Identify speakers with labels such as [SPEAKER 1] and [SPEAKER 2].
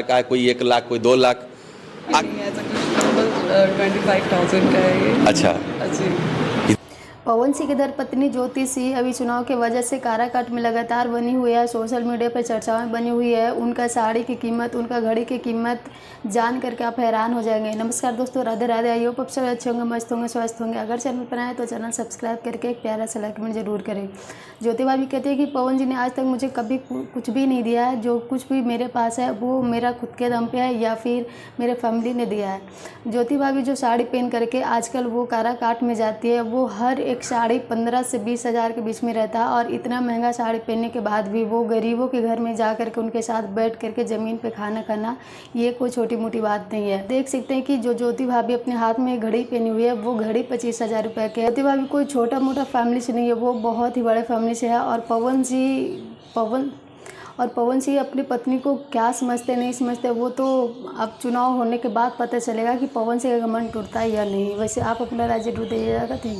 [SPEAKER 1] का है, कोई 1 लाख, कोई 2 लाख।
[SPEAKER 2] नहीं, ऐसा कुछ नॉर्मल 25,000 का है ये।
[SPEAKER 1] अच्छा।
[SPEAKER 2] जी।
[SPEAKER 3] पवन सिंह की धर्मपत्नी ज्योति सिंह अभी चुनाव के वजह से काराकाट में लगातार बनी हुई है, सोशल मीडिया पर चर्चाओं में बनी हुई है। उनका साड़ी की कीमत, उनका घड़ी की कीमत जान करके आप हैरान हो जाएंगे। नमस्कार दोस्तों, राधे राधे। आई होप आप सब अच्छे होंगे, मस्त होंगे, स्वस्थ होंगे। अगर चैनल पर आए तो चैनल सब्सक्राइब करके एक प्यारा सा लाइक कमेंट जरूर करें। ज्योति भाभी कहती है कि पवन जी ने आज तक मुझे कभी कुछ भी नहीं दिया है, जो कुछ भी मेरे पास है वो मेरा खुद के दम पे है या फिर मेरे फैमिली ने दिया है। ज्योति भाभी जो साड़ी पहन करके आजकल वो काराकाट में जाती है, वो हर एक साड़ी 15 से 20 हज़ार के बीच में रहता है, और इतना महंगा साड़ी पहनने के बाद भी वो गरीबों के घर में जा करके उनके साथ बैठ करके ज़मीन पे खाना खाना, ये कोई छोटी मोटी बात नहीं है। देख सकते हैं कि जो ज्योति भाभी अपने हाथ में घड़ी पहनी हुई है, वो घड़ी 25,000 रुपये की है। ज्योति भाभी कोई छोटा मोटा फैमिली से नहीं है, वो बहुत ही बड़े फैमिली से है। और पवन सिंह अपनी पत्नी को क्या समझते नहीं समझते, वो तो अब चुनाव होने के बाद पता चलेगा कि पवन सिंह का घमंड टूटता है या नहीं। वैसे आप अपना राय जरूर दीजिएगा। Thank you.